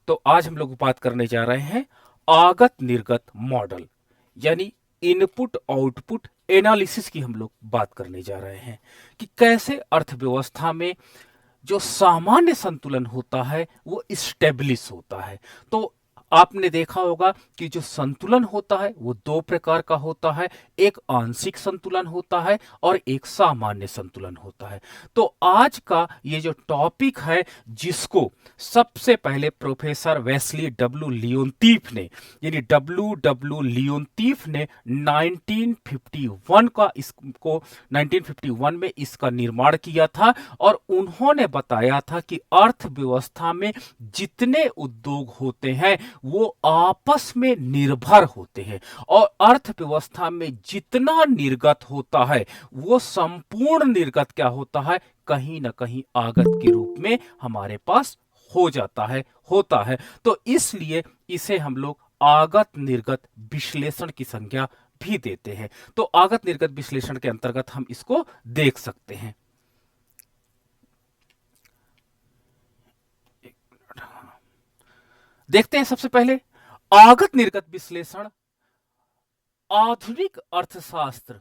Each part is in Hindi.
तो आज हम लोग बात करने जा रहे हैं आगत निर्गत मॉडल, यानी इनपुट आउटपुट एनालिसिस की हम लोग बात करने जा रहे हैं कि कैसे अर्थव्यवस्था में जो सामान्य संतुलन होता है वो स्टेब्लिश होता है। तो आपने देखा होगा कि जो संतुलन होता है वो दो प्रकार का होता है, एक आंशिक संतुलन होता है और एक सामान्य संतुलन होता है। तो आज का ये जो टॉपिक है, जिसको सबसे पहले प्रोफेसर वेस्ली डब्ल्यू लियोनतीफ ने, यानी डब्ल्यू डब्ल्यू लियोनतीफ ने 1951 का इसको 1951 में इसका निर्माण किया था और उन्होंने बताया था कि अर्थव्यवस्था में जितने उद्योग होते हैं वो आपस में निर्भर होते हैं और अर्थव्यवस्था में जितना निर्गत होता है वो संपूर्ण निर्गत क्या होता है, कहीं ना कहीं आगत के रूप में हमारे पास हो जाता है, होता है। तो इसलिए इसे हम लोग आगत निर्गत विश्लेषण की संज्ञा भी देते हैं। तो आगत निर्गत विश्लेषण के अंतर्गत हम इसको देख सकते हैं। देखते हैं सबसे पहले आगत निर्गत विश्लेषण आधुनिक अर्थशास्त्र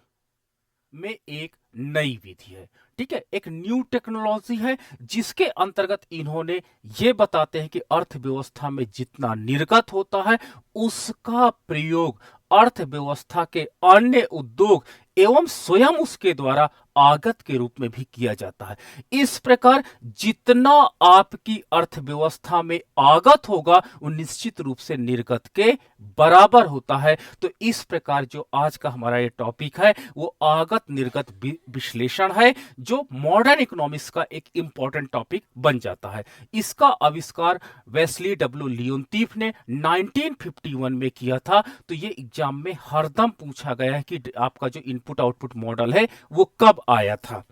में एक नई विधि है। ठीक है, एक न्यू टेक्नोलॉजी है जिसके अंतर्गत इन्होंने ये बताते हैं कि अर्थव्यवस्था में जितना निर्गत होता है उसका प्रयोग अर्थव्यवस्था के अन्य उद्योग एवं स्वयं उसके द्वारा आगत के रूप में भी किया जाता है। इस प्रकार जितना आपकी अर्थव्यवस्था में आगत होगा वो निश्चित रूप से निर्गत के बराबर होता है। तो इस प्रकार जो आज का हमारा ये टॉपिक है वो आगत निर्गत विश्लेषण है, जो मॉडर्न इकोनॉमिक्स का एक इंपॉर्टेंट टॉपिक बन जाता है। इसका आविष्कार वेस्ली डब्ल्यू लियोनतीफ ने 1951 में किया था। तो ये एग्जाम में हरदम पूछा गया है कि आपका जो इनपुट आउटपुट मॉडल है वो कब आया था।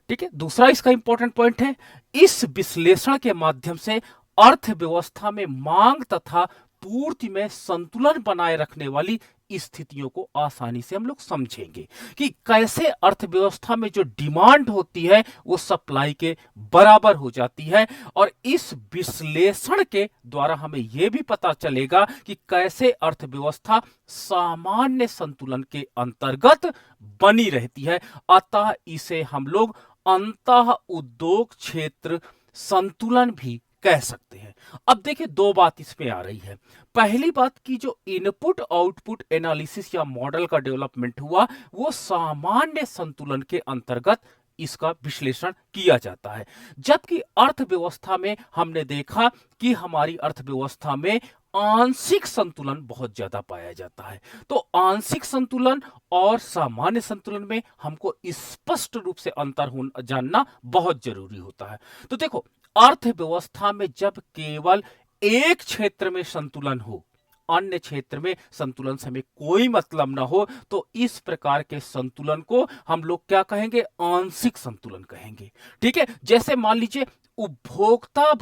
ठीक है, दूसरा इसका इंपॉर्टेंट पॉइंट है, इस विश्लेषण के माध्यम से अर्थव्यवस्था में मांग तथा पूर्ति में संतुलन बनाए रखने वाली स्थितियों को आसानी से हम लोग समझेंगे कि कैसे अर्थव्यवस्था में जो डिमांड होती है वो सप्लाई के बराबर हो जाती है। और इस विश्लेषण के द्वारा हमें यह भी पता चलेगा कि कैसे अर्थव्यवस्था सामान्य संतुलन के अंतर्गत बनी रहती है। अतः इसे हम लोग अंतः उद्योग क्षेत्र संतुलन भी कह सकते हैं। अब देखिए, दो बात इसमें आ रही है। पहली बात की जो इनपुट आउटपुट एनालिसिस या मॉडल का डेवलपमेंट हुआ वो सामान्य संतुलन के अंतर्गत इसका विश्लेषण किया जाता है, जबकि अर्थव्यवस्था में हमने देखा कि हमारी अर्थव्यवस्था में आंशिक संतुलन बहुत ज्यादा पाया जाता है। तो आंशिक संतुलन और सामान्य संतुलन में हमको स्पष्ट रूप से अंतर जानना बहुत जरूरी होता है। तो देखो, अर्थव्यवस्था में जब केवल एक क्षेत्र में संतुलन हो, अन्य क्षेत्र में संतुलन से हमें कोई मतलब ना हो, तो इस प्रकार के संतुलन को हम लोग क्या कहेंगे, आंशिक संतुलन कहेंगे। ठीक है, जैसे मान लीजिए उपभोक्ता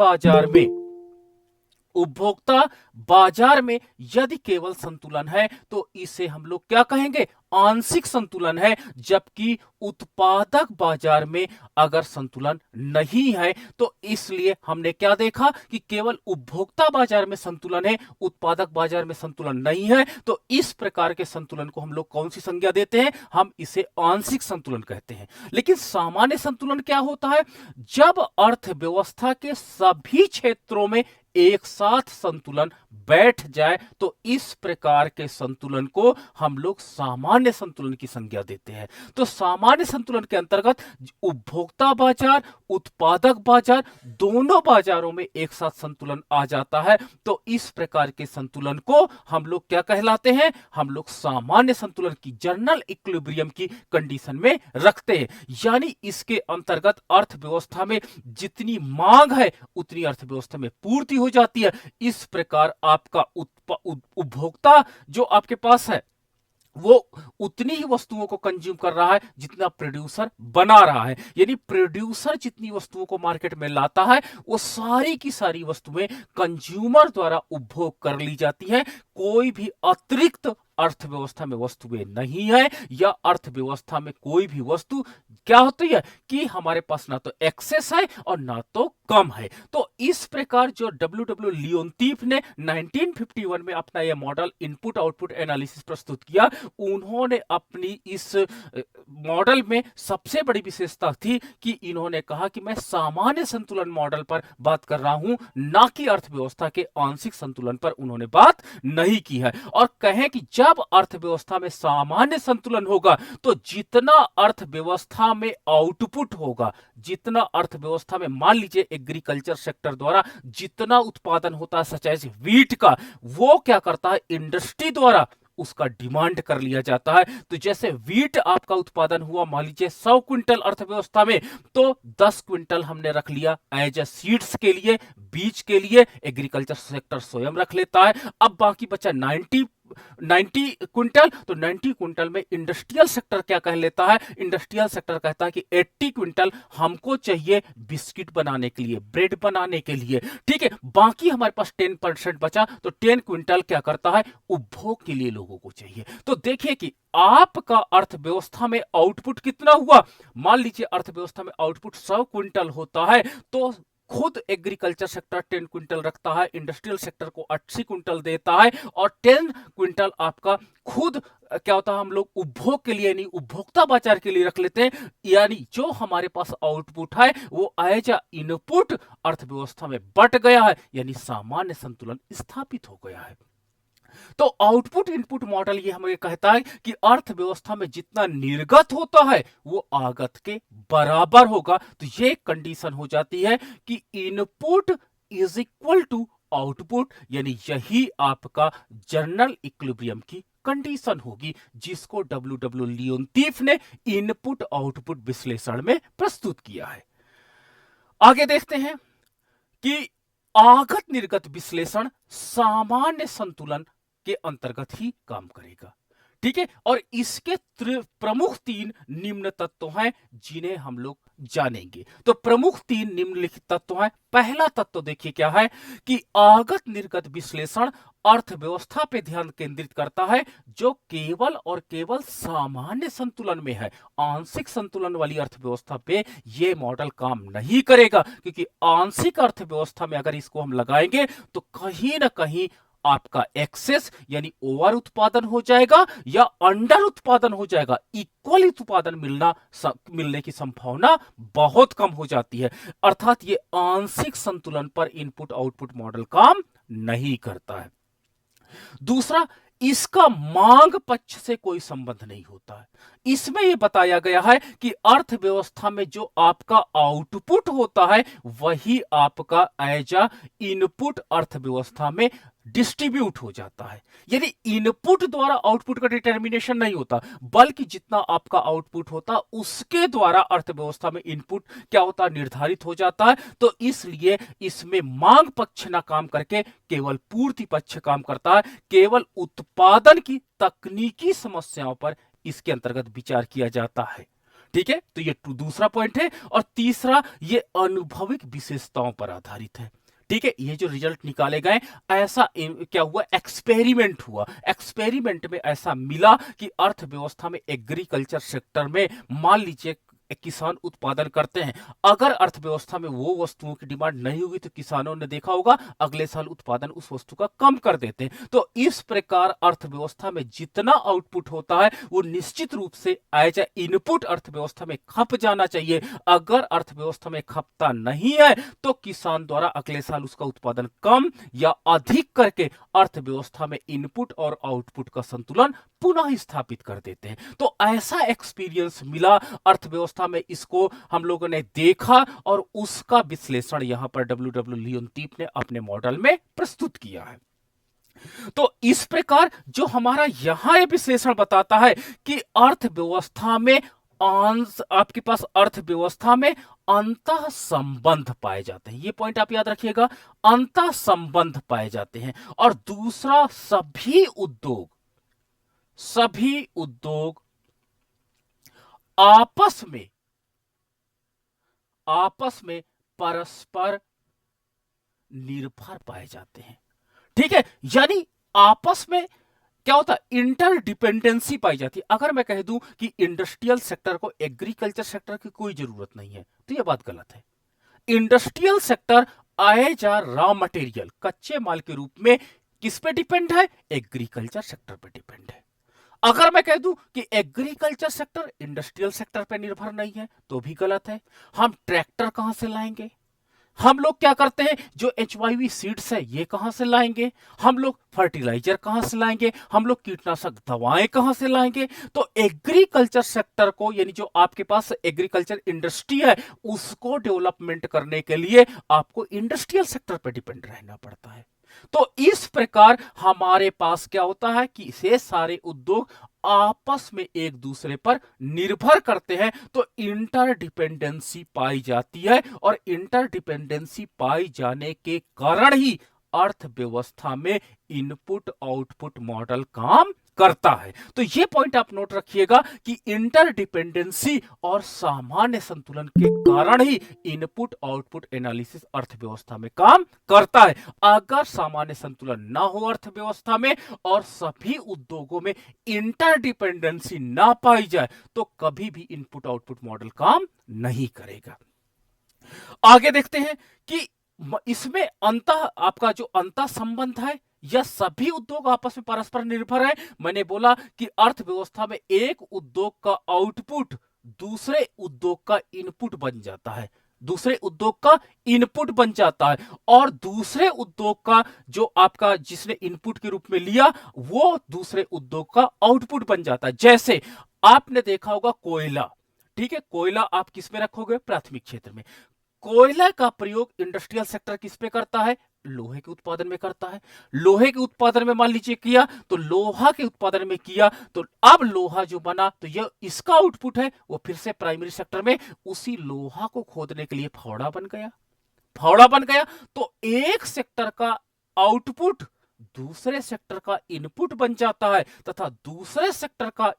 बाजार में यदि केवल संतुलन है तो इसे हम लोग क्या कहेंगे, आंशिक संतुलन है। जबकि उत्पादक बाजार में अगर संतुलन नहीं है तो इसलिए हमने क्या देखा कि केवल उपभोक्ता बाजार में संतुलन है, उत्पादक बाजार में संतुलन नहीं है। तो इस प्रकार के संतुलन को हम लोग कौन सी संज्ञा देते हैं, हम इसे आंशिक संतुलन कहते हैं। लेकिन सामान्य संतुलन क्या होता है, जब अर्थव्यवस्था के सभी क्षेत्रों में एक साथ संतुलन बैठ जाए तो इस प्रकार के संतुलन को हम लोग सामान्य संतुलन की संज्ञा देते हैं। तो सामान्य संतुलन के अंतर्गत उपभोक्ता बाजार, उत्पादक बाजार, दोनों बाजारों में एक साथ संतुलन आ जाता है। तो इस प्रकार के संतुलन को हम लोग क्या कहलाते हैं, हम लोग सामान्य संतुलन की, जनरल इक्विलिब्रियम की कंडीशन में रखते हैं। यानी इसके अंतर्गत अर्थव्यवस्था में जितनी मांग है उतनी अर्थव्यवस्था में पूर्ति हो जाती है। इस प्रकार आपका उपभोक्ता जो आपके पास है वो उतनी ही वस्तुओं को कंज्यूम कर रहा है जितना प्रोड्यूसर बना रहा है। यानी प्रोड्यूसर जितनी वस्तुओं को मार्केट में लाता है वो सारी की सारी वस्तुएं कंज्यूमर द्वारा उपभोग कर ली जाती है। कोई भी अतिरिक्त अर्थव्यवस्था में वस्तुएं नहीं है या अर्थव्यवस्था में कोई भी वस्तु क्या होती है कि हमारे पास ना तो एक्सेस है और ना तो कम है। तो इस प्रकार जो डब्ल्यू लियोनतीफ ने 1951 में अपना यह मॉडल इनपुट आउटपुट एनालिसिस प्रस्तुत किया, उन्होंने अपनी इस मॉडल में सबसे बड़ी विशेषता थी कि इन्होंने कहा कि मैं सामान्य संतुलन मॉडल पर बात कर रहा हूं, ना कि अर्थव्यवस्था के आंशिक संतुलन पर उन्होंने बात नहीं की है। और कहें कि जब अर्थव्यवस्था में सामान्य संतुलन होगा तो जितना अर्थव्यवस्था में आउटपुट होगा, जितना अर्थव्यवस्था में मान लीजिए एग्रीकल्चर सेक्टर द्वारा जितना उत्पादन होता है सच एज वीट का, वो क्या करता है इंडस्ट्री द्वारा उसका डिमांड कर लिया जाता है। तो जैसे वीट आपका उत्पादन हुआ मान लीजिए 100 क्विंटल अर्थव्यवस्था में, तो 10 क्विंटल हमने रख लिया एज ए सीड्स के लिए, बीज के लिए, एग्रीकल्चर सेक्टर स्वयं रख लेता है। अब बाकी बचा 90 क्विंटल, तो 90 क्विंटल में इंडस्ट्रियल सेक्टर क्या कह लेता है, इंडस्ट्रियल सेक्टर कहता है कि 80 क्विंटल हमको चाहिए बिस्किट बनाने के लिए, ब्रेड बनाने के लिए, ठीक है। बाकी हमारे पास 10% बचा, तो 10 क्विंटल क्या करता है उपभोग के लिए लोगों को चाहिए। तो देखिए कि आपका अर्थव्यवस्था में आउटपुट कितना हुआ, मान लीजिए अर्थव्यवस्था में आउटपुट 100 क्विंटल होता है, तो खुद एग्रीकल्चर सेक्टर 10 क्विंटल रखता है, इंडस्ट्रियल सेक्टर को 80 क्विंटल देता है, और 10 क्विंटल आपका खुद क्या होता है हम लोग उपभोग के लिए, नहीं उपभोक्ता बाजार के लिए रख लेते हैं। यानी जो हमारे पास आउटपुट है वो एज अ इनपुट अर्थव्यवस्था में बट गया है, यानी सामान्य संतुलन स्थापित हो गया है। तो आउटपुट इनपुट मॉडल ये हमें कहता है कि अर्थव्यवस्था में जितना निर्गत होता है वो आगत के बराबर होगा। तो ये कंडीशन हो जाती है कि input is equal to output, यानी यही आपका जनरल इक्विलिब्रियम की कंडीशन होगी, जिसको डब्ल्यू लियोनतीफ ने इनपुट आउटपुट विश्लेषण में प्रस्तुत किया है। आगे देखते हैं कि आगत निर्गत विश्लेषण सामान्य संतुलन के अंतर्गत ही काम करेगा, ठीक है। और इसके प्रमुख 3 निम्न तत्व हैं जिन्हें हम लोग जानेंगे। तो प्रमुख 3 निम्नलिखित तत्व हैं। पहला तत्व देखिए क्या है कि आगत निर्गत विश्लेषण अर्थव्यवस्था पे ध्यान केंद्रित करता है जो केवल और केवल सामान्य संतुलन में है। आंशिक संतुलन वाली अर्थव्यवस्था पे ये मॉडल काम नहीं करेगा, क्योंकि आंशिक अर्थव्यवस्था में अगर इसको हम लगाएंगे तो कहीं ना कहीं आपका एक्सेस यानी ओवर उत्पादन हो जाएगा या अंडर उत्पादन हो जाएगा। इक्वल उत्पादन मिलने की संभावना बहुत कम हो जाती है। अर्थात ये आंशिक संतुलन पर इनपुट आउटपुट मॉडल काम नहीं करता है। दूसरा, इसका मांग पक्ष से कोई संबंध नहीं होता है। इसमें यह बताया गया है कि अर्थव्यवस्था में जो आपका आउटपुट होता है वही आपका एज अ इनपुट अर्थव्यवस्था में डिस्ट्रीब्यूट हो जाता है। यानी इनपुट द्वारा आउटपुट का डिटर्मिनेशन नहीं होता, बल्कि जितना आपका आउटपुट होता उसके द्वारा अर्थव्यवस्था में इनपुट क्या होता निर्धारित हो जाता है। तो इसलिए इसमें मांग पक्ष ना काम करके केवल पूर्ति पक्ष काम करता है। केवल उत्पादन की तकनीकी समस्याओं पर इसके अंतर्गत विचार किया जाता है, ठीक है। तो ये दूसरा पॉइंट है। और तीसरा, ये अनुभविक विशेषताओं पर आधारित है, ठीक है। ये जो रिजल्ट निकाले गए, ऐसा क्या हुआ, एक्सपेरिमेंट हुआ। एक्सपेरिमेंट में ऐसा मिला कि अर्थव्यवस्था में एग्रीकल्चर सेक्टर में मान लीजिए किसान उत्पादन करते हैं, अगर अर्थव्यवस्था में वो वस्तुओं की डिमांड नहीं होगी तो किसानों ने देखा होगा अगले साल उत्पादन उस वस्तु का कम कर देते हैं। तो इस प्रकार अर्थव्यवस्था में जितना आउटपुट होता है वो निश्चित रूप से एज ए इनपुट अर्थव्यवस्था में खप जाना चाहिए। अगर अर्थव्यवस्था में खपता नहीं है तो किसान द्वारा अगले साल उसका उत्पादन कम या अधिक करके अर्थव्यवस्था में इनपुट और आउटपुट का संतुलन पुनः स्थापित कर देते हैं। तो ऐसा एक्सपीरियंस मिला अर्थव्यवस्था में, इसको हम लोगों ने देखा और उसका विश्लेषण यहां पर डब्ल्यू लियोनतीफ ने अपने मॉडल में प्रस्तुत किया है। तो इस प्रकार जो हमारा यहां यह विश्लेषण बताता है कि अर्थव्यवस्था में आपके पास अर्थव्यवस्था में अंतः संबंध पाए जाते हैं। ये पॉइंट आप याद रखिएगा, अंतः संबंध पाए जाते हैं। और दूसरा, सभी उद्योग आपस में परस्पर निर्भर पाए जाते हैं, ठीक है। यानी आपस में क्या होता है, इंटरडिपेंडेंसी पाई जाती है। अगर मैं कह दूं कि इंडस्ट्रियल सेक्टर को एग्रीकल्चर सेक्टर की कोई जरूरत नहीं है, तो यह बात गलत है। Industrial sector as a raw material, कच्चे माल के रूप में किस पे डिपेंड है, एग्रीकल्चर सेक्टर पे डिपेंड है। अगर मैं कह दूं कि एग्रीकल्चर सेक्टर इंडस्ट्रियल सेक्टर पे निर्भर नहीं है, तो भी गलत है। हम ट्रैक्टर कहां से लाएंगे, हम लोग क्या करते हैं, जो HYV सीड्स है ये कहां से लाएंगे, हम लोग फर्टिलाइजर कहां से लाएंगे, हम लोग कीटनाशक दवाएं कहां से लाएंगे। तो एग्रीकल्चर सेक्टर को, यानी जो आपके पास एग्रीकल्चर इंडस्ट्री है, उसको डेवलपमेंट करने के लिए आपको इंडस्ट्रियल सेक्टर पर डिपेंड रहना पड़ता है। तो इस प्रकार हमारे पास क्या होता है कि ये सारे उद्योग आपस में एक दूसरे पर निर्भर करते हैं, तो इंटरडिपेंडेंसी पाई जाती है, और इंटरडिपेंडेंसी पाई जाने के कारण ही अर्थव्यवस्था में इनपुट आउटपुट मॉडल काम करता है। तो ये पॉइंट आप नोट रखिएगा कि इंटरडिपेंडेंसी और सामान्य संतुलन के कारण ही इनपुट आउटपुट एनालिसिस अर्थव्यवस्था में काम करता है। अगर सामान्य संतुलन ना हो अर्थव्यवस्था में और सभी उद्योगों में इंटरडिपेंडेंसी ना पाई जाए, तो कभी भी इनपुट आउटपुट मॉडल काम नहीं करेगा। आगे देखते हैं कि इसमें आपका जो अंतर संबंध है, यह सभी उद्योग आपस में परस्पर निर्भर है। मैंने बोला कि अर्थव्यवस्था में एक उद्योग का आउटपुट दूसरे उद्योग का इनपुट बन जाता है, दूसरे उद्योग का इनपुट बन जाता है, और दूसरे उद्योग का जो आपका जिसने इनपुट के रूप में लिया, वो दूसरे उद्योग का आउटपुट बन जाता है। जैसे आपने देखा होगा कोयला, ठीक है, कोयला आप किस में रखोगे, प्राथमिक क्षेत्र में। कोयला का प्रयोग इंडस्ट्रियल सेक्टर किस पे करता है, लोहे के उत्पादन में करता है। लोहे के उत्पादन में मान लीजिए किया, तो लोहा के उत्पादन में किया, तो अब लोहा जो बना, तो यह इसका आउटपुट है, वो फिर से प्राइमरी सेक्टर में उसी लोहा को खोदने के लिए फावड़ा बन गया, फावड़ा बन गया। तो एक सेक्टर का आउटपुट दूसरे सेक्टर का इनपुट बन जाता है, तथा दूसरे सेक्टर का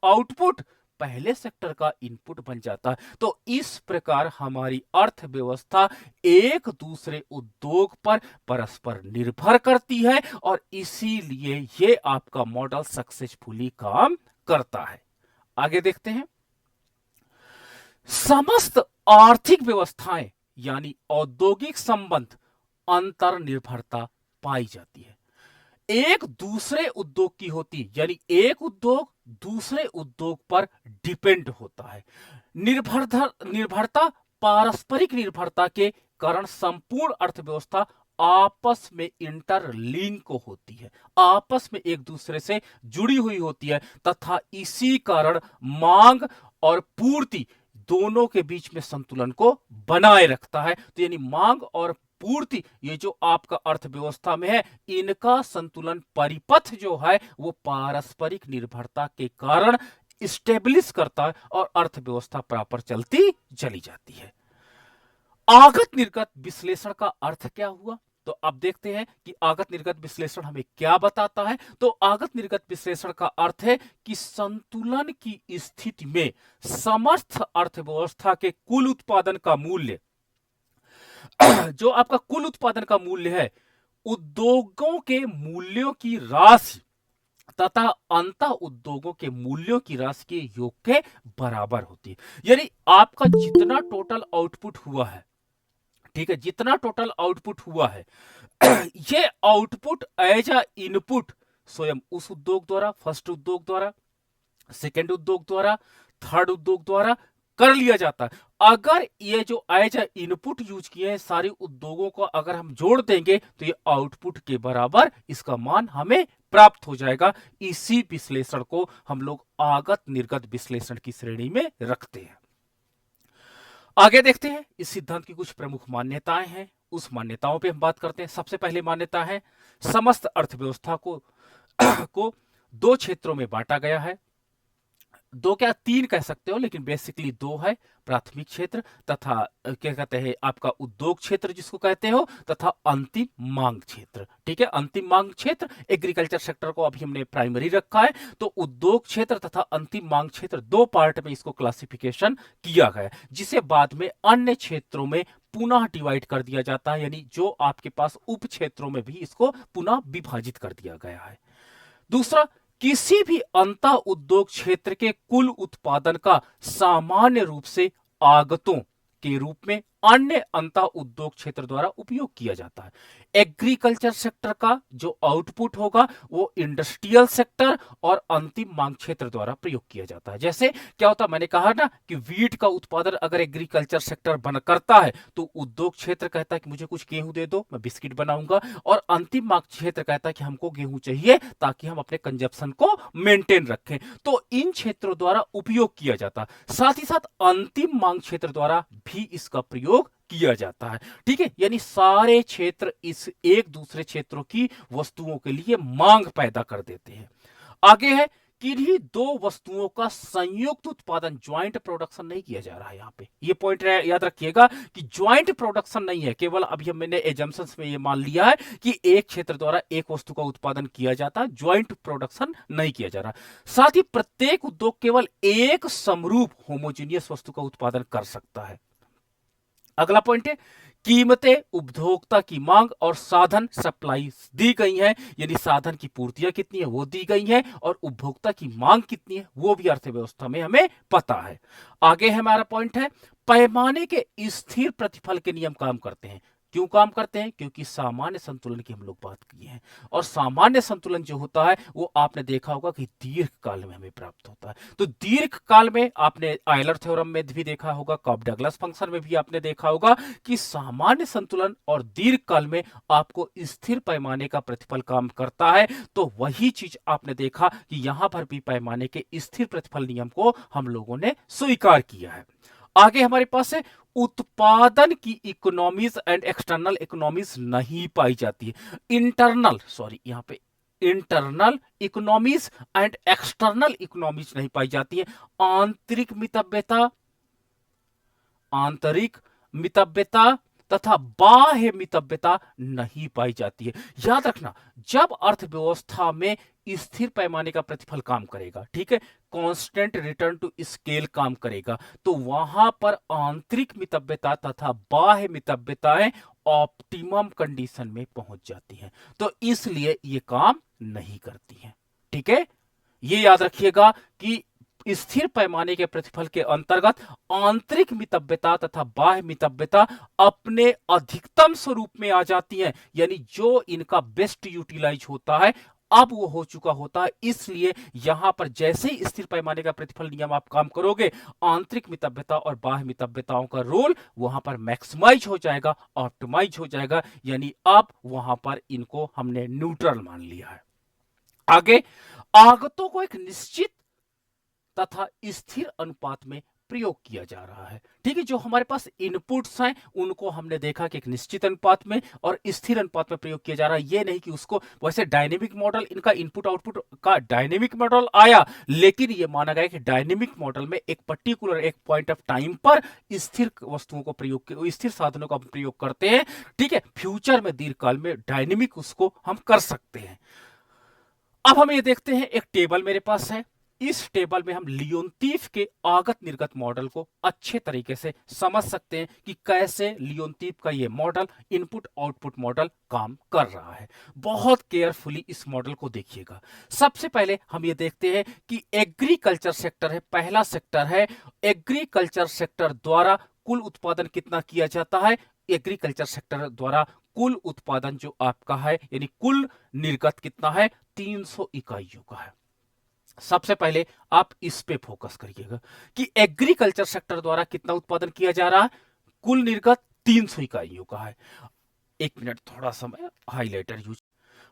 आउटपुट पहले सेक्टर का इनपुट बन जाता है। तो इस प्रकार हमारी अर्थव्यवस्था एक दूसरे उद्योग पर परस्पर निर्भर करती है, और इसीलिए ये आपका मॉडल सक्सेसफुली काम करता है। आगे देखते हैं, समस्त आर्थिक व्यवस्थाएं यानी औद्योगिक संबंध अंतर निर्भरता पाई जाती है, एक दूसरे उद्योग की होती, यानी एक उद्योग दूसरे उद्योग पर डिपेंड होता है। निर्भरता पारस्परिक निर्भरता के कारण संपूर्ण अर्थव्यवस्था आपस में इंटरलिंक होती है, आपस में एक दूसरे से जुड़ी हुई होती है, तथा इसी कारण मांग और पूर्ति दोनों के बीच में संतुलन को बनाए रखता है। तो यानी मांग और पूर्ति, ये जो आपका अर्थव्यवस्था में है, इनका संतुलन परिपथ जो है वो पारस्परिक निर्भरता के कारण स्टेब्लिश करता है, और अर्थव्यवस्था प्रॉपर चलती चली जाती है। आगत निर्गत विश्लेषण का अर्थ क्या हुआ, तो अब देखते हैं कि आगत निर्गत विश्लेषण हमें क्या बताता है। तो आगत निर्गत विश्लेषण का अर्थ है कि संतुलन की स्थिति में समस्त अर्थव्यवस्था के कुल उत्पादन का मूल्य जो आपका कुल उत्पादन का मूल्य है, उद्योगों के मूल्यों की राशि तथा अंत उद्योगों के मूल्यों की राशि के योग के बराबर होती है। यानी आपका जितना टोटल आउटपुट हुआ है, ठीक है, जितना टोटल आउटपुट हुआ है, ये आउटपुट एज अ इनपुट स्वयं उस उद्योग द्वारा, फर्स्ट उद्योग द्वारा, सेकेंड उद्योग द्वारा, थर्ड उद्योग द्वारा कर लिया जाता है। अगर ये जो एज अ इनपुट यूज किए हैं सारे उद्योगों को अगर हम जोड़ देंगे, तो ये आउटपुट के बराबर इसका मान हमें प्राप्त हो जाएगा। इसी विश्लेषण को हम लोग आगत निर्गत विश्लेषण की श्रेणी में रखते हैं। आगे देखते हैं, इस सिद्धांत की कुछ प्रमुख मान्यताएं हैं, उस मान्यताओं पे हम बात करते हैं। सबसे पहले मान्यता है, समस्त अर्थव्यवस्था को दो क्षेत्रों में बांटा गया है। दो क्या तीन कह सकते हो, लेकिन बेसिकली दो है, प्राथमिक क्षेत्र तथा क्या कहते हैं आपका उद्योग क्षेत्र जिसको कहते हो, तथा अंतिम मांग क्षेत्र। ठीक है, अंतिम मांग क्षेत्र एग्रीकल्चर सेक्टर को अभी हमने प्राइमरी रखा है, तो उद्योग क्षेत्र तथा अंतिम मांग क्षेत्र दो पार्ट में इसको क्लासिफिकेशन किया गया, जिसे बाद में अन्य क्षेत्रों में पुनः डिवाइड कर दिया जाता है, यानी जो आपके पास उप क्षेत्रों में भी इसको पुनः विभाजित कर दिया गया है। दूसरा, किसी भी अंतः उद्योग क्षेत्र के कुल उत्पादन का सामान्य रूप से आगतों के रूप में अन्य अंतः उद्योग क्षेत्र द्वारा उपयोग किया जाता है। एग्रीकल्चर सेक्टर का जो आउटपुट होगा वो इंडस्ट्रियल सेक्टर और अंतिम मांग क्षेत्र द्वारा प्रयोग किया जाता है। जैसे क्या होता है, मैंने कहा ना कि वीट का उत्पादन अगर एग्रीकल्चर सेक्टर बन करता है तो उद्योग क्षेत्र कहता है कि मुझे कुछ गेहूं दे दो, मैं बिस्किट बनाऊंगा, और अंतिम मांग क्षेत्र कहता है कि हमको गेहूं चाहिए ताकि हम अपने कंजप्शन को मेंटेन रखें। तो इन क्षेत्रों द्वारा उपयोग किया जाता है। साथ ही साथ अंतिम मांग क्षेत्र द्वारा भी इसका प्रयोग किया जाता है। ठीक है, यानी सारे क्षेत्र इस एक दूसरे क्षेत्रों की वस्तुओं के लिए मांग पैदा कर देते हैं। आगे है, किन्हीं दो वस्तुओं का संयुक्त उत्पादन, ज्वाइंट प्रोडक्शन नहीं किया जा रहा है। यहाँ पे ये पॉइंट याद रखिएगा कि ज्वाइंट प्रोडक्शन नहीं है। केवल अभी मैंने एजम्पशंस में ये मान लिया है कि एक क्षेत्र द्वारा एक वस्तु का उत्पादन किया जाता है, ज्वाइंट प्रोडक्शन नहीं किया जा रहा। साथ ही प्रत्येक उद्योग केवल एक समरूप होमोजीनियस वस्तु का उत्पादन कर सकता है। अगला पॉइंट है, कीमतें उपभोक्ता की मांग और साधन सप्लाई दी गई है, यानी साधन की पूर्तियां कितनी है वो दी गई है और उपभोक्ता की मांग कितनी है वो भी अर्थव्यवस्था में हमें पता है। आगे हमारा पॉइंट है, पैमाने के स्थिर प्रतिफल के नियम काम करते हैं। क्यों काम करते हैं? क्योंकि सामान्य संतुलन की हम लोग बात किए हैं, और सामान्य संतुलन जो होता है वो आपने देखा होगा कि दीर्घ काल में हमें प्राप्त होता है। तो दीर्घ काल में आपने आयलर थ्योरम में भी देखा होगा, कॉफ डगलस फंक्शन में भी आपने देखा होगा कि सामान्य संतुलन और दीर्घ काल में आपको स्थिर पैमाने का प्रतिफल काम करता है। तो वही चीज आपने देखा कि यहां पर भी पैमाने के स्थिर प्रतिफल नियम को हम लोगों ने स्वीकार किया है। आगे हमारे पास है, उत्पादन की इकोनॉमीज एंड एक्सटर्नल इकोनॉमीज नहीं पाई जाती है। यहां पे internal economies and external economies नहीं पाई जाती है। आंतरिक मितव्यता तथा बाह्य मितव्यता नहीं पाई जाती है। याद रखना, जब अर्थव्यवस्था में स्थिर पैमाने का प्रतिफल काम करेगा, ठीक है, कांस्टेंट रिटर्न टू स्केल काम करेगा, तो वहां पर आंतरिक मितव्यता तथा बाह्य मितव्यताएं ऑप्टिमम कंडीशन में पहुंच जाती हैं, तो इसलिए ये काम नहीं करती हैं। ठीक है, ये याद रखिएगा कि स्थिर पैमाने के प्रतिफल के अंतर्गत आंतरिक मितव्यता तथा बाह्य मितव्यता अपने अधिकतम स्वरूप में आ जाती हैं, यानी जो इनका बेस्ट यूटिलाइज होता है अब वो हो चुका होता है। इसलिए यहां पर जैसे ही स्थिर पैमाने का प्रतिफल नियम आप काम करोगे, आंतरिक मितव्यता और बाह्य मितव्यताओं का रोल वहां पर मैक्सिमाइज हो जाएगा, ऑप्टिमाइज हो जाएगा, यानी अब वहां पर इनको हमने न्यूट्रल मान लिया है। आगे, आगतों को एक निश्चित तथा स्थिर अनुपात में प्रयोग किया जा रहा है। ठीक है, जो हमारे पास इनपुट्स हैं उनको हमने देखा कि एक निश्चित अनुपात में और स्थिर अनुपात में प्रयोग किया जा रहा है। ये नहीं कि उसको वैसे डायनेमिक मॉडल, इनका इनपुट आउटपुट का डायनेमिक मॉडल आया, लेकिन ये माना गया कि डायनेमिक मॉडल में एक पर्टिकुलर एक पॉइंट ऑफ टाइम पर स्थिर वस्तुओं को प्रयोग, स्थिर साधनों का प्रयोग करते हैं। ठीक है, फ्यूचर में दीर्घकाल में डायनेमिक उसको हम कर सकते हैं। अब हम ये देखते हैं, एक टेबल मेरे पास है। इस टेबल में हम लियोनतीफ के आगत निर्गत मॉडल को अच्छे तरीके से समझ सकते हैं कि कैसे लियोनतीफ का ये मॉडल, इनपुट आउटपुट मॉडल काम कर रहा है। बहुत केयरफुली इस मॉडल को देखिएगा। सबसे पहले हम ये देखते हैं कि एग्रीकल्चर सेक्टर है, पहला सेक्टर है। एग्रीकल्चर सेक्टर द्वारा कुल उत्पादन कितना किया जाता है? एग्रीकल्चर सेक्टर द्वारा कुल उत्पादन जो आपका है, यानी कुल निर्गत कितना है? 300 इकाइयों का है। सबसे पहले आप इस पे फोकस करिएगा कि एग्रीकल्चर सेक्टर द्वारा कितना उत्पादन किया जा रहा है। कुल निर्गत 300 इकाइयों का है। एक मिनट, थोड़ा समय हाइलाइटर यूज।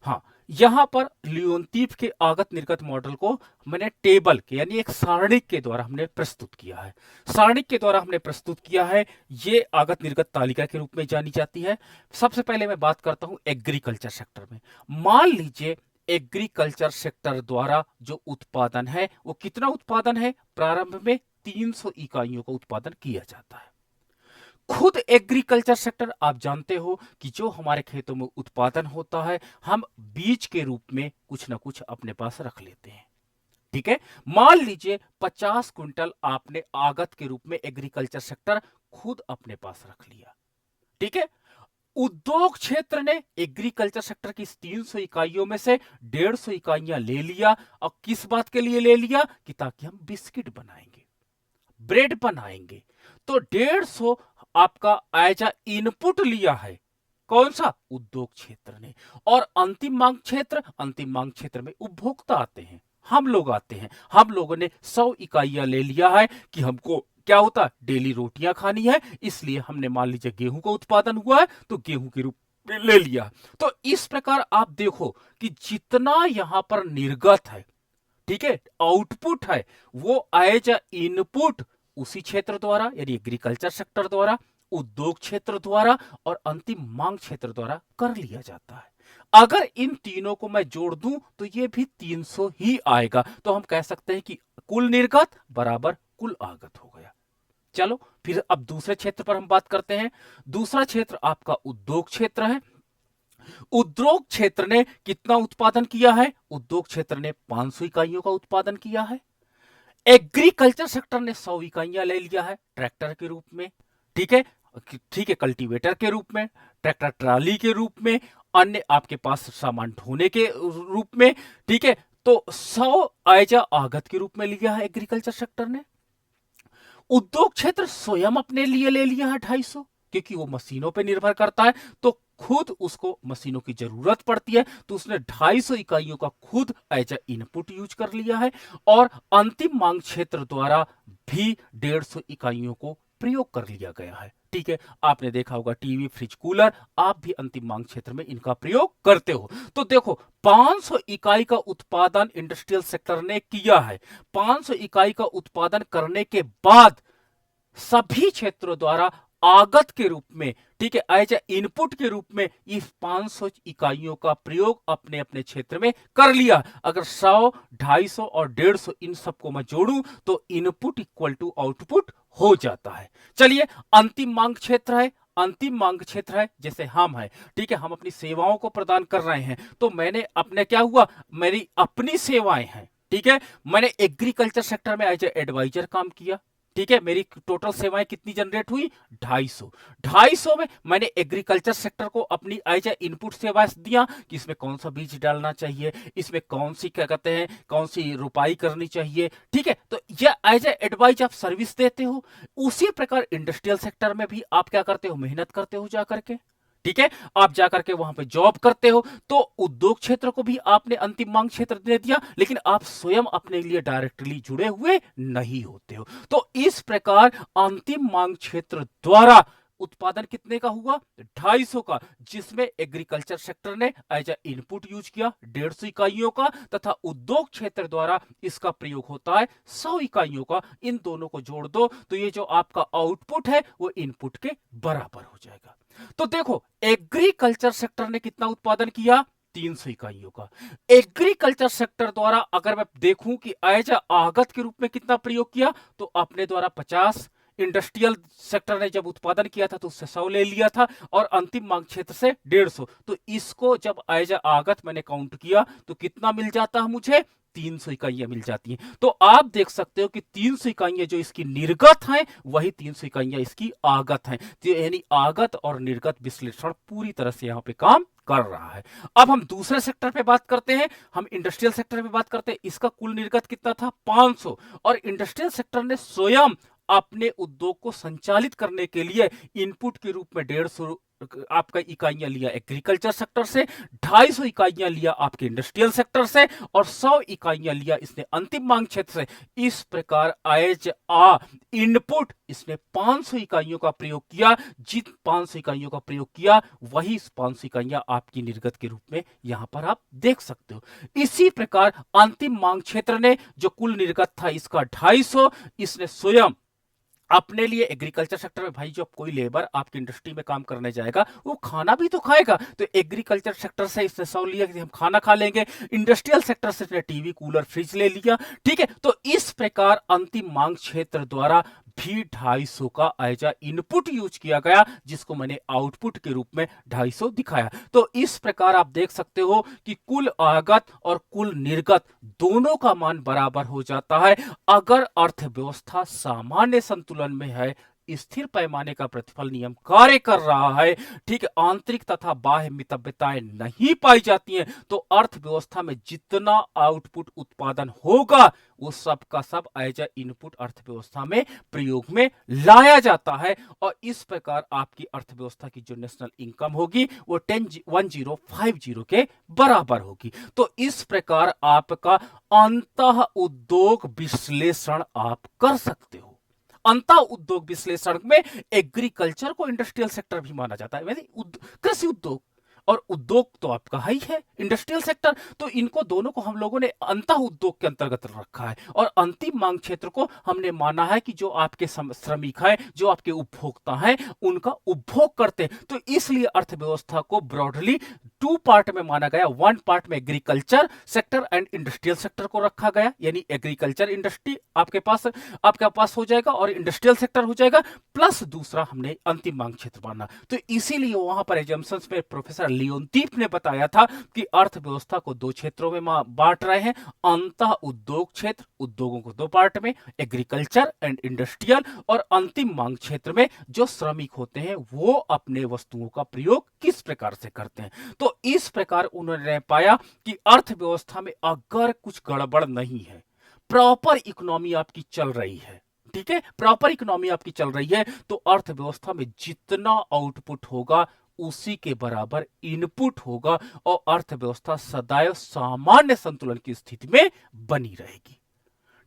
हाँ, यहां पर लियोनतीफ के आगत निर्गत मॉडल को मैंने टेबल के, यानी एक सारणिक के द्वारा हमने प्रस्तुत किया है। सारणिक के द्वारा हमने प्रस्तुत किया है, ये आगत निर्गत तालिका के रूप में जानी जाती है। सबसे पहले मैं बात करता हूं एग्रीकल्चर सेक्टर में। मान लीजिए एग्रीकल्चर सेक्टर द्वारा जो उत्पादन है वो कितना उत्पादन है? प्रारंभ में 300 इकाइयों का उत्पादन किया जाता है। खुद एग्रीकल्चर सेक्टर आप जानते हो कि जो हमारे खेतों में उत्पादन होता है हम बीज के रूप में कुछ ना कुछ अपने पास रख लेते हैं। ठीक है, मान लीजिए 50 क्विंटल आपने आगत के रूप में एग्रीकल्चर सेक्टर खुद अपने पास रख लिया। ठीक है, उद्योग क्षेत्र ने एग्रीकल्चर सेक्टर की इस 300 इकाइयों में से 150 इकाइयां ले लिया। और किस बात के लिए ले लिया? कि ताकि हम बिस्किट बनाएंगे, ब्रेड बनाएंगे। तो 150 आपका एज अ इनपुट लिया है, कौन सा? उद्योग क्षेत्र ने। और अंतिम मांग क्षेत्र में उपभोक्ता आते हैं, हम लोग आते हैं। हम लोगों ने 100 इकाइयां ले लिया है कि हमको क्या होता, डेली रोटियां खानी है, इसलिए हमने मान लीजिए गेहूं का उत्पादन हुआ है तो गेहूं के रूप में ले लिया। तो इस प्रकार आप देखो कि जितना यहां पर निर्गत है, ठीक है, आउटपुट है, वो एज अ इनपुट उसी क्षेत्र द्वारा यानी एग्रीकल्चर सेक्टर द्वारा, उद्योग क्षेत्र द्वारा और अंतिम मांग क्षेत्र द्वारा कर लिया जाता है। अगर इन तीनों को मैं जोड़ दूं तो ये भी 300 ही आएगा। तो हम कह सकते हैं कि कुल निर्गत बराबर कुल आगत हो गया। चलो फिर अब दूसरे क्षेत्र पर हम बात करते हैं। दूसरा क्षेत्र आपका उद्योग क्षेत्र है। उद्योग क्षेत्र ने कितना उत्पादन किया है? उद्योग क्षेत्र ने 500 इकाइयों का उत्पादन किया है। एग्रीकल्चर सेक्टर ने 100 इकाइयां ले लिया है ट्रैक्टर के रूप में, ठीक है, ठीक है, कल्टीवेटर के रूप में, ट्रैक्टर ट्राली के रूप में, अन्य आपके पास सामान ढोने के रूप में, ठीक है। तो 100 एज आगत के रूप में लिया है एग्रीकल्चर सेक्टर ने। उद्योग क्षेत्र स्वयं अपने लिए ले लिया है 250, क्योंकि वो मशीनों पर निर्भर करता है, तो खुद उसको मशीनों की जरूरत पड़ती है, तो उसने 250 इकाइयों का खुद एज ए इनपुट यूज कर लिया है। और अंतिम मांग क्षेत्र द्वारा भी 150 इकाइयों को प्रयोग कर लिया गया है, ठीक है। आपने देखा होगा टीवी, फ्रिज, कूलर, आप भी अंतिम मांग क्षेत्र में इनका प्रयोग करते हो। तो देखो 500 इकाई का उत्पादन इंडस्ट्रियल सेक्टर ने किया है। 500 इकाई का उत्पादन करने के बाद सभी क्षेत्रों द्वारा आगत के रूप में, ठीक है, एज ए इनपुट के रूप में इस 500 इकाइयों का प्रयोग अपने अपने क्षेत्र में कर लिया। अगर 100, 250 और 150 इन सबको मैं जोड़ूं तो इनपुट इक्वल टू आउटपुट हो जाता है। चलिए अंतिम मांग क्षेत्र है। अंतिम मांग क्षेत्र है जैसे हम है, ठीक है, हम अपनी सेवाओं को प्रदान कर रहे हैं। तो मैंने अपने क्या हुआ, मेरी अपनी सेवाएं हैं, ठीक है। मैंने एग्रीकल्चर सेक्टर में एज ए एडवाइजर काम किया, ठीक है। मेरी टोटल सेवाएं कितनी जनरेट हुई? 250। 250 में मैंने एग्रीकल्चर सेक्टर को अपनी एज ए इनपुट सेवाएं दिया कि इसमें कौन सा बीज डालना चाहिए, इसमें कौन सी क्या कहते हैं, कौन सी रुपाई करनी चाहिए, ठीक है। तो यह एज ए एडवाइज आप सर्विस देते हो। उसी प्रकार इंडस्ट्रियल सेक्टर में भी आप क्या करते हो, मेहनत करते हो जाकर के, ठीक है, आप जाकर के वहां पे जॉब करते हो। तो उद्योग क्षेत्र को भी आपने अंतिम मांग क्षेत्र दे दिया, लेकिन आप स्वयं अपने लिए डायरेक्टली जुड़े हुए नहीं होते हो। तो इस प्रकार अंतिम मांग क्षेत्र द्वारा उत्पादन कितने का हुआ? 250 का, जिसमें एग्रीकल्चर सेक्टर ने एज ए इनपुट यूज किया 150 इकाइयों का, तथा उद्योग क्षेत्र द्वारा इसका प्रयोग होता है 100 इकाइयों का। इन दोनों को जोड़ दो तो ये जो आपका आउटपुट है वो इनपुट के बराबर हो जाएगा। तो देखो एग्रीकल्चर सेक्टर ने कितना उत्पादन किया? 300 इकाइयों का। एग्रीकल्चर सेक्टर द्वारा अगर मैं देखूं कि एज आगत के रूप में कितना प्रयोग किया, तो अपने द्वारा 50, इंडस्ट्रियल सेक्टर ने जब उत्पादन किया था तो उससे 100 ले लिया था, और अंतिम मांग क्षेत्र से 150। तो इसको जब एज आगत मैंने काउंट किया तो कितना मिल जाता है मुझे? 300 इकाइयां मिल जाती हैं। तो आप देख सकते हो कि 300 इकाइयां जो इसकी निर्गत हैं वही 300 इकाइयां इसकी आगत हैं। तो यानी आगत और निर्गत विश्लेषण पूरी तरह से यहां पे काम कर रहा है। अब हम दूसरे सेक्टर पे बात करते हैं, हम इंडस्ट्रियल सेक्टर पे बात करते हैं। इसका कुल निर्गत कितना था? 500। और इंडस्ट्रियल सेक्टर ने स्वयं अपने उद्योग को संचालित करने के लिए इनपुट के रूप में 150 आपका इकाइयां लिया एग्रीकल्चर सेक्टर से, 250 इकाइयां लिया आपके इंडस्ट्रियल सेक्टर से, और 100 इकाइयां लिया इसने अंतिम मांग क्षेत्र से। इस प्रकार एज आ इनपुट इसने 500 इकाइयों का प्रयोग किया। जिन 500 इकाइयों का प्रयोग किया वही 500 इकाइयां आपकी निर्गत के रूप में यहां पर आप देख सकते हो। इसी प्रकार अंतिम मांग क्षेत्र ने जो कुल निर्गत था इसका 250, इसने स्वयं अपने लिए एग्रीकल्चर सेक्टर में, भाई जब कोई लेबर आपकी इंडस्ट्री में काम करने जाएगा वो खाना भी तो खाएगा, तो एग्रीकल्चर सेक्टर से इसने 100 लिया कि हम खाना खा लेंगे। इंडस्ट्रियल सेक्टर से इसने टीवी, कूलर, फ्रिज ले लिया, ठीक है। तो इस प्रकार अंतिम मांग क्षेत्र द्वारा भी 250 का एज इनपुट यूज किया गया, जिसको मैंने आउटपुट के रूप में 250 दिखाया। तो इस प्रकार आप देख सकते हो कि कुल आगत और कुल निर्गत दोनों का मान बराबर हो जाता है अगर अर्थव्यवस्था सामान्य संतुलन में है स्थिर पैमाने का प्रतिफल नियम कार्य कर रहा है, ठीक है, आंतरिक तथा बाह्य मितव्यताएं नहीं पाई जाती हैं, तो अर्थव्यवस्था में जितना आउटपुट उत्पादन होगा वो सब का सब एज ए इनपुट अर्थव्यवस्था में प्रयोग में लाया जाता है। और इस प्रकार आपकी अर्थव्यवस्था की जो नेशनल इनकम होगी वो 1050 के बराबर होगी। तो इस प्रकार आपका अंतः उद्योग विश्लेषण आप कर सकते हो। अंतः उद्योग विश्लेषण में एग्रीकल्चर को इंडस्ट्रियल सेक्टर भी माना जाता है, कृषि उद्योग और उद्योग तो आपका ही है इंडस्ट्रियल सेक्टर, तो इनको दोनों को हम लोगों ने अंतः उद्योग के अंतर्गत रखा है। और अंतिम मांग क्षेत्र को हमने माना है कि जो आपके श्रमिक है, जो आपके उपभोक्ता हैं, उनका उपभोग करते हैं। तो इसलिए अर्थव्यवस्था को ब्रॉडली 2 पार्ट में माना गया। 1 पार्ट में agriculture sector and industrial sector को रखा गया, यानी एग्रीकल्चर इंडस्ट्री आपके पास हो जाएगा और इंडस्ट्रियल सेक्टर हो जाएगा, प्लस दूसरा हमने अंतिम मांग क्षेत्र माना। तो इसीलिए वहां पर एजम्पशंस में प्रोफेसर लियोनतीफ ने बताया था कि अर्थव्यवस्था को 2 क्षेत्रों में बांट रहे हैं, अंतः उद्योग क्षेत्र, उद्योगों को 2 पार्ट में, एग्रीकल्चर एंड इंडस्ट्रियल, और अंतिम मांग क्षेत्र में जो श्रमिक होते हैं वो अपने वस्तुओं का प्रयोग किस प्रकार से करते हैं। तो इस प्रकार उन्होंने पाया कि अर्थव्यवस्था में अगर कुछ गड़बड़ नहीं है, प्रॉपर इकोनॉमी आपकी चल रही है, ठीक है, प्रॉपर इकोनॉमी आपकी चल रही है, तो अर्थव्यवस्था में जितना आउटपुट होगा उसी के बराबर इनपुट होगा और अर्थव्यवस्था सदैव सामान्य संतुलन की स्थिति में बनी रहेगी।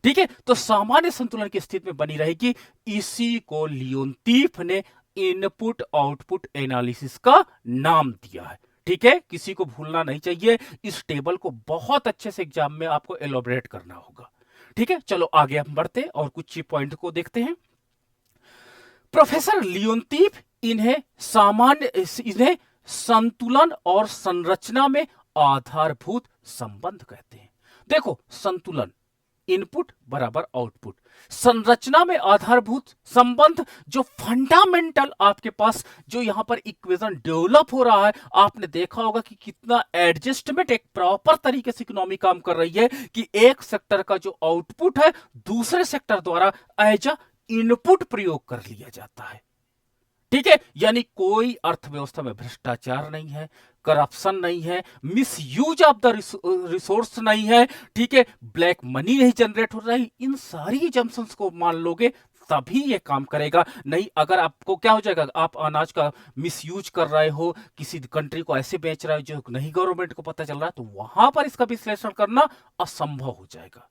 ठीक है, तो सामान्य संतुलन की स्थिति में बनी रहेगी। इसी को लियोनतीफ ने इनपुट आउटपुट एनालिसिस का नाम दिया है। ठीक है, किसी को भूलना नहीं चाहिए, इस टेबल को बहुत अच्छे से एग्जाम में आपको एलोबरेट करना होगा। ठीक है, चलो आगे हम बढ़ते हैं और कुछ पॉइंट को देखते हैं। प्रोफेसर लियोनतीफ इन्हें संतुलन और संरचना में आधारभूत संबंध कहते हैं। देखो, संतुलन इनपुट बराबर आउटपुट, संरचना में आधारभूत संबंध, जो फंडामेंटल आपके पास जो यहां पर इक्वेशन डेवलप हो रहा है, आपने देखा होगा कि कितना एडजस्टमेंट एक प्रॉपर तरीके से इकोनॉमी काम कर रही है कि एक सेक्टर का जो आउटपुट है दूसरे सेक्टर द्वारा एज अ इनपुट प्रयोग कर लिया जाता है। ठीक है, यानी कोई अर्थव्यवस्था में भ्रष्टाचार नहीं है, करप्शन नहीं है, मिसयूज ऑफ द रिसोर्स नहीं है, ठीक है, ब्लैक मनी नहीं जनरेट हो रही। इन सारी एजम्पशंस को मान लोगे तभी ये काम करेगा। नहीं, अगर आपको क्या हो जाएगा, आप अनाज का मिसयूज कर रहे हो, किसी कंट्री को ऐसे बेच रहे हो जो नहीं गवर्नमेंट को पता चल रहा है, तो वहां पर इसका विश्लेषण करना असंभव हो जाएगा।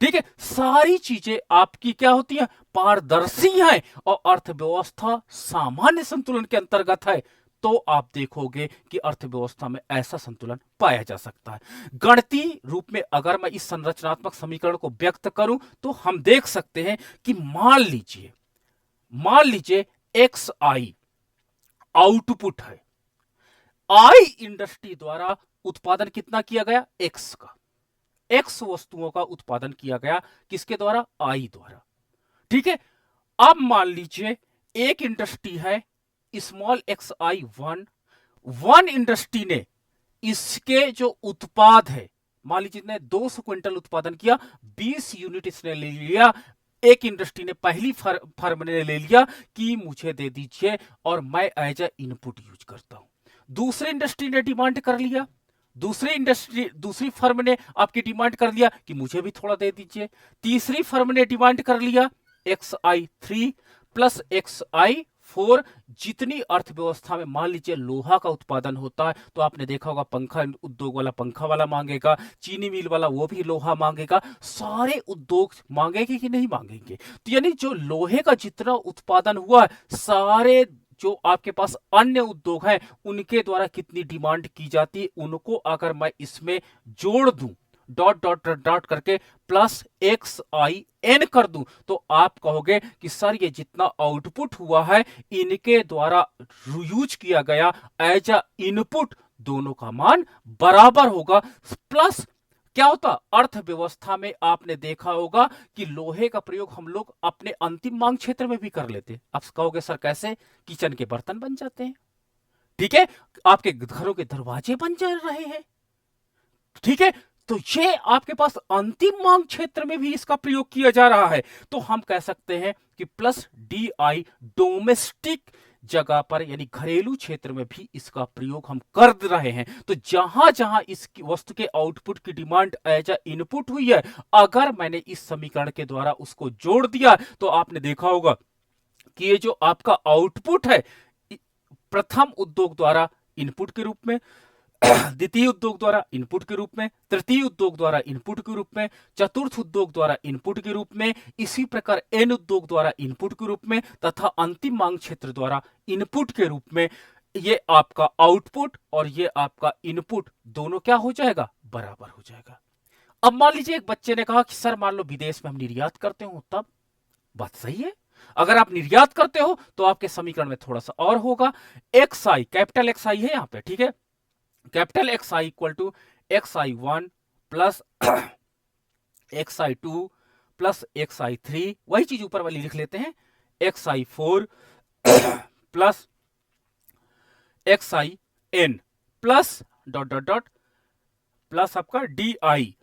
ठीक है, सारी चीजें आपकी क्या होती है, पारदर्शी है और अर्थव्यवस्था सामान्य संतुलन के अंतर्गत है, तो आप देखोगे कि अर्थव्यवस्था में ऐसा संतुलन पाया जा सकता है। गणितीय रूप में अगर मैं इस संरचनात्मक समीकरण को व्यक्त करूं तो हम देख सकते हैं कि मान लीजिए एक्स आई आउटपुट है, आई इंडस्ट्री द्वारा उत्पादन कितना किया गया, एक्स का, एक्स वस्तुओं का उत्पादन किया गया, किसके द्वारा, आई द्वारा। ठीक है, अब मान लीजिए एक इंडस्ट्री है small x I one industry ने इसके जो उत्पाद है, मान लीजिए ने 200 क्विंटल उत्पादन किया, 20 यूनिट इसने ले लिया। एक इंडस्ट्री ने, पहली फर्म ने ले लिया कि मुझे दे दीजिए और मैं एज ए इनपुट यूज करता हूं। दूसरी इंडस्ट्री ने डिमांड कर लिया, दूसरी फर्म ने आपकी डिमांड कर लिया कि मुझे भी थोड़ा दे दीजिए। तीसरी फर्म ने डिमांड कर लिया XI3 प्लस XI4। जितनी अर्थव्यवस्था में मान लीजिए लोहा का उत्पादन होता है, तो आपने देखा होगा पंखा उद्योग वाला पंखा वाला मांगेगा, चीनी मिल वाला वो भी लोहा मांगेगा, सारे उद्योग मांगेंगे कि नहीं मांगेंगे। तो यानी जो लोहे का जितना उत्पादन हुआ है, सारे जो आपके पास अन्य उद्योग हैं उनके द्वारा कितनी डिमांड की जाती है, उनको अगर मैं इसमें जोड़ दूं, डॉट डॉट डॉट करके प्लस XIN कर दूं, तो आप कहोगे कि सर ये जितना आउटपुट हुआ है इनके द्वारा यूज किया गया एज अ इनपुट, दोनों का मान बराबर होगा। प्लस क्या होता, अर्थव्यवस्था में आपने देखा होगा कि लोहे का प्रयोग हम लोग अपने अंतिम मांग क्षेत्र में भी कर लेते। आप कहोगे सर कैसे, किचन के बर्तन बन जाते हैं, ठीक है, आपके घरों के दरवाजे बन जा रहे हैं, ठीक है, तो ये आपके पास अंतिम मांग क्षेत्र में भी इसका प्रयोग किया जा रहा है। तो हम कह सकते हैं कि प्लस डी आई डोमेस्टिक जगह पर यानी घरेलू क्षेत्र में भी इसका प्रयोग हम कर रहे हैं। तो जहां जहां इस वस्तु के आउटपुट की डिमांड एज अ इनपुट हुई है, अगर मैंने इस समीकरण के द्वारा उसको जोड़ दिया तो आपने देखा होगा कि ये जो आपका आउटपुट है प्रथम उद्योग द्वारा इनपुट के रूप में, द्वितीय उद्योग द्वारा इनपुट के रूप में, तृतीय उद्योग द्वारा इनपुट के रूप में, चतुर्थ उद्योग द्वारा इनपुट के रूप में, इसी प्रकार एन उद्योग द्वारा इनपुट के रूप में तथा अंतिम मांग क्षेत्र द्वारा इनपुट के रूप में, ये आपका आउटपुट और ये आपका इनपुट दोनों क्या हो जाएगा, बराबर हो जाएगा। अब मान लीजिए एक बच्चे ने कहा कि सर मान लो विदेश में हम निर्यात करते हो, तब बात सही है। अगर आप निर्यात करते हो तो आपके समीकरण में थोड़ा सा और होगा, X I, capital X I है यहां पे, ठीक है, capital X I equal to X I one plus X I two plus X I three, वही चीज ऊपर वाली लिख लेते हैं, X I four plus X I N plus dot dot dot plus आपका D I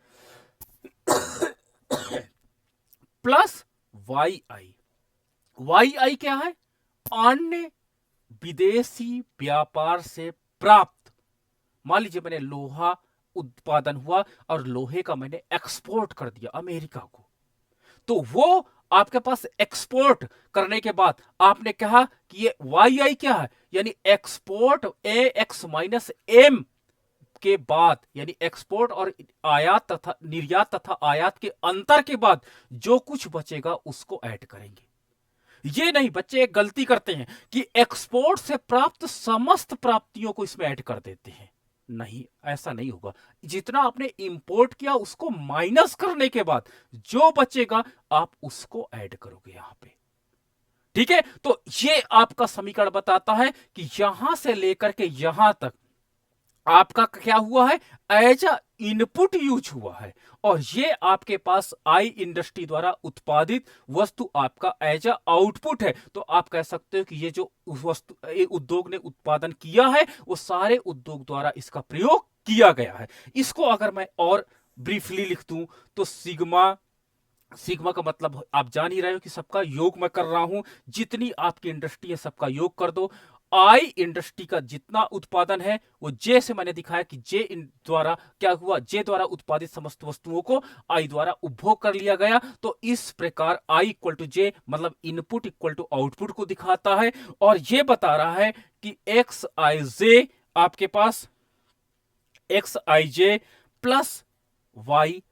plus Y I. Y I क्या है, अन्य विदेशी व्यापार से प्राप्त। मान लीजिए मैंने लोहा उत्पादन हुआ और लोहे का मैंने एक्सपोर्ट कर दिया अमेरिका को, तो वो आपके पास एक्सपोर्ट करने के बाद आपने कहा कि ये वाई आई क्या है, यानी एक्सपोर्ट ए एक्स माइनस एम के बाद, यानी एक्सपोर्ट और आयात तथा निर्यात तथा आयात के अंतर के बाद जो कुछ बचेगा उसको ऐड करेंगे। ये नहीं, बच्चे एक गलती करते हैं कि एक्सपोर्ट से प्राप्त समस्त प्राप्तियों को इसमें ऐड कर देते हैं। नहीं, ऐसा नहीं होगा। जितना आपने इंपोर्ट किया उसको माइनस करने के बाद जो बचेगा आप उसको ऐड करोगे यहां पे, ठीक है। तो ये आपका समीकरण बताता है कि यहां से लेकर के यहां तक आपका क्या हुआ है, एज अ इनपुट यूज हुआ है, और ये आपके पास आई इंडस्ट्री द्वारा उत्पादित वस्तु आपका एज अ आउटपुट है। तो आप कह सकते हो कि ये जो वस्तु उद्योग ने उत्पादन किया है वो सारे उद्योग द्वारा इसका प्रयोग किया गया है। इसको अगर मैं और ब्रीफली लिख दूं तो सिग्मा, सिग्मा का मतलब आप जान ही रहे हो कि सबका योग मैं कर रहा हूं, जितनी आपकी इंडस्ट्री है सबका योग कर दो। आई इंडस्ट्री का जितना उत्पादन है वो जे से मैंने दिखाया कि जे द्वारा क्या हुआ, जे द्वारा उत्पादित समस्त वस्तुओं को आई द्वारा उपभोग कर लिया गया। तो इस प्रकार आई इक्वल टू जे मतलब इनपुट इक्वल टू आउटपुट को दिखाता है, और ये बता रहा है कि एक्स आई जे आपके पास एक्स आई जे प्लस वाई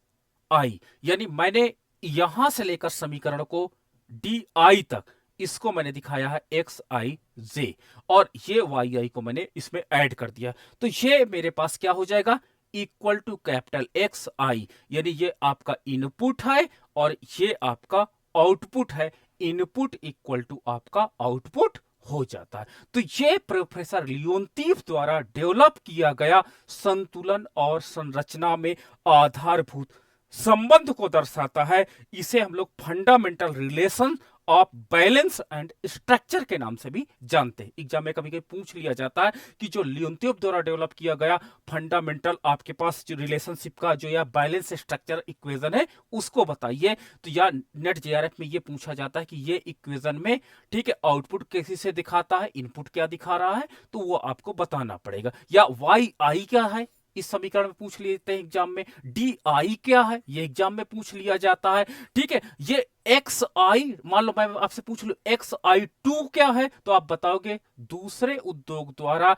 आई, यानी मैंने यहां से लेकर समीकरण को डी आई तक इसको मैंने दिखाया है एक्स आई जे, और ये वाई आई को मैंने इसमें ऐड कर दिया। तो ये मेरे पास क्या हो जाएगा, इक्वल टू कैपिटल एक्स आई, यानी ये आपका इनपुट है और ये आपका आउटपुट है। इनपुट इक्वल टू आपका आउटपुट हो जाता है। तो ये प्रोफेसर लियोनतीफ द्वारा डेवलप किया गया संतुलन और संरचना में आधारभूत संबंध को दर्शाता है। इसे हम लोग fundamental relation of balance and structure के नाम से भी जानते हैं। एग्जाम में कभी कभी पूछ लिया जाता है कि जो लियोनतीफ द्वारा डेवलप किया गया फंडामेंटल आपके पास जो रिलेशनशिप का जो या बैलेंस स्ट्रक्चर इक्वेशन है उसको बताइए। तो या नेट जेआरएफ में ये पूछा जाता है कि ये इक्वेशन में, ठीक है, आउटपुट कैसे से दिखाता है, इनपुट क्या दिखा रहा है, तो वो आपको बताना पड़ेगा। या वाई आई क्या है इस समीकरण में पूछ लेते हैं एग्जाम में, डी आई क्या है ये एग्जाम में पूछ लिया जाता है, ठीक है। ये एक्स आई, मान लो मैं आपसे पूछ लू एक्स आई टू क्या है, तो आप बताओगे दूसरे उद्योग द्वारा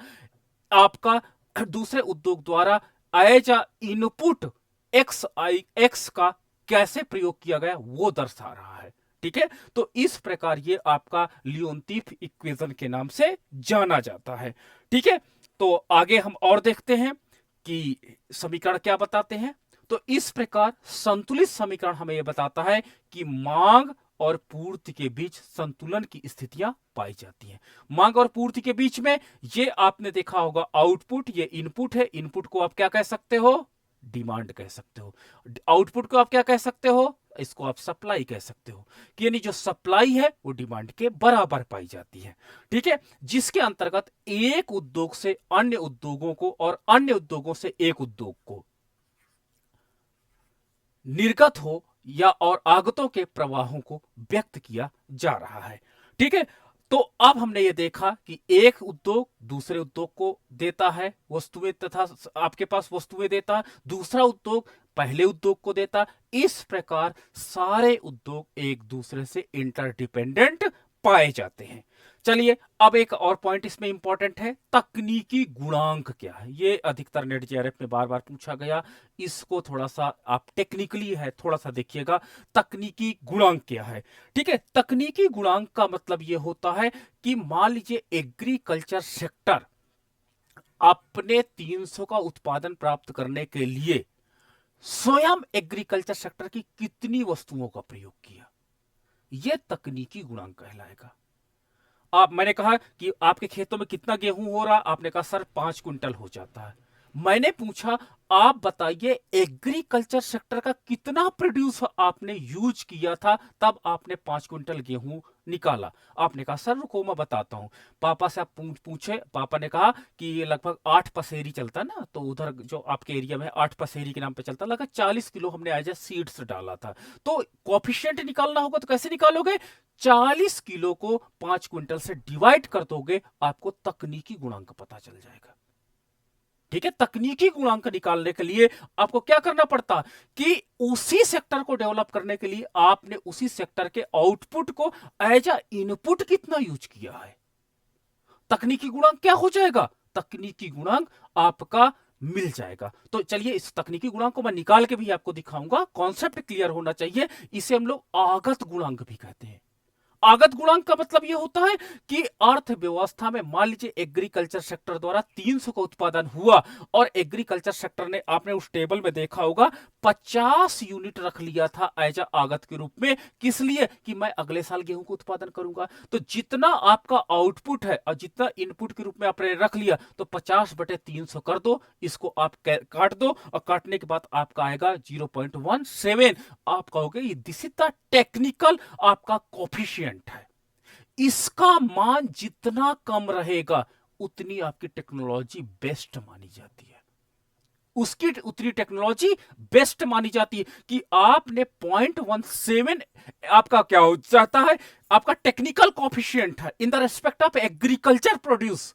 आपका दूसरे उद्योग द्वारा as a input X I X का कैसे प्रयोग किया गया वो दर्शा रहा है, ठीक है। तो इस प्रकार ये आपका लियोनतीफ इक्वेशन के नाम से जाना जाता है, ठीक है। तो आगे हम और देखते हैं कि समीकरण क्या बताते हैं। तो इस प्रकार संतुलित समीकरण हमें यह बताता है कि मांग और पूर्ति के बीच संतुलन की स्थितियां पाई जाती हैं। मांग और पूर्ति के बीच में ये आपने देखा होगा आउटपुट, ये इनपुट है, इनपुट को आप क्या कह सकते हो, डिमांड कह सकते हो। आउटपुट को आप क्या कह सकते हो, इसको आप सप्लाई कह सकते हो, कि यानी जो सप्लाई है वो डिमांड के बराबर पाई जाती है, ठीक है। जिसके अंतर्गत एक उद्योग से अन्य उद्योगों को और अन्य उद्योगों से एक उद्योग को निर्गत हो या और आगतों के प्रवाहों को व्यक्त किया जा रहा है। ठीक है, तो अब हमने ये देखा कि एक उद्योग दूसरे उद्योग को देता है वस्तुएं, तथा आपके पास वस्तुएं देता है, दूसरा उद्योग पहले उद्योग को देता। इस प्रकार सारे उद्योग एक दूसरे से इंटरडिपेंडेंट पाए जाते हैं। चलिए, अब एक और पॉइंट इसमें इंपॉर्टेंट है, तकनीकी गुणांक क्या है। ये अधिकतर नेट जेआरएफ में बार बार पूछा गया, इसको थोड़ा सा आप टेक्निकली है थोड़ा सा देखिएगा, तकनीकी गुणांक क्या है। ठीक है, तकनीकी गुणांक का मतलब यह होता है कि मान लीजिए एग्रीकल्चर सेक्टर अपने 300 का उत्पादन प्राप्त करने के लिए स्वयं एग्रीकल्चर सेक्टर की कितनी वस्तुओं का प्रयोग किया, यह तकनीकी गुणांक कहलाएगा। आप, मैंने कहा कि आपके खेतों में कितना गेहूं हो रहा, आपने कहा सर 5 क्विंटल हो जाता है। मैंने पूछा आप बताइए एग्रीकल्चर सेक्टर का कितना प्रोड्यूस आपने यूज किया था तब आपने 5 क्विंटल गेहूं निकाला। आपने कहा सर रुको मैं बताता हूं। पापा से आप पूछे, पापा ने कहा कि ये लगभग 8 पसेरी चलता ना, तो उधर जो आपके एरिया में 8 पसेरी के नाम पे चलता, लगभग 40 किलो हमने एज ए सीड्स डाला था। तो कोफिशिएंट निकालना होगा तो कैसे निकालोगे, 40 किलो को 5 क्विंटल से डिवाइड कर दोगे, आपको तकनीकी गुणांक पता चल जाएगा। ठीक है, तकनीकी गुणांक निकालने के लिए आपको क्या करना पड़ता कि उसी सेक्टर को डेवलप करने के लिए आपने उसी सेक्टर के आउटपुट को एज अ इनपुट कितना यूज किया है। तकनीकी गुणांक क्या हो जाएगा, तकनीकी गुणांक आपका मिल जाएगा। तो चलिए इस तकनीकी गुणांक को मैं निकाल के भी आपको दिखाऊंगा, कॉन्सेप्ट क्लियर होना चाहिए। इसे हम लोग आगत गुणांक भी कहते हैं। आगत गुणांक का मतलब यह होता है कि अर्थव्यवस्था में मान लीजिए एग्रीकल्चर सेक्टर द्वारा 300 का उत्पादन हुआ और एग्रीकल्चर सेक्टर ने, आपने उस टेबल में देखा होगा, 50 यूनिट रख लिया था एज आगत के रूप में। किस लिए, कि मैं अगले साल गेहूं को उत्पादन करूंगा। तो जितना आपका आउटपुट है और जितना इनपुट के रूप में आपने रख लिया, तो 50/300 कर दो, इसको आप काट दो और काटने के बाद आपका आएगा 0.17। आप कहोगे दिस इज द टेक्निकल आपका कोफिशिएंट है। इसका मान जितना कम रहेगा उतनी आपकी टेक्नोलॉजी बेस्ट मानी जाती है, उसकी उतनी टेक्नोलॉजी बेस्ट मानी जाती है कि आपने 0.17 आपका क्या हो जाता है, आपका टेक्निकल कोफिशिएंट है in the respect of agriculture produce.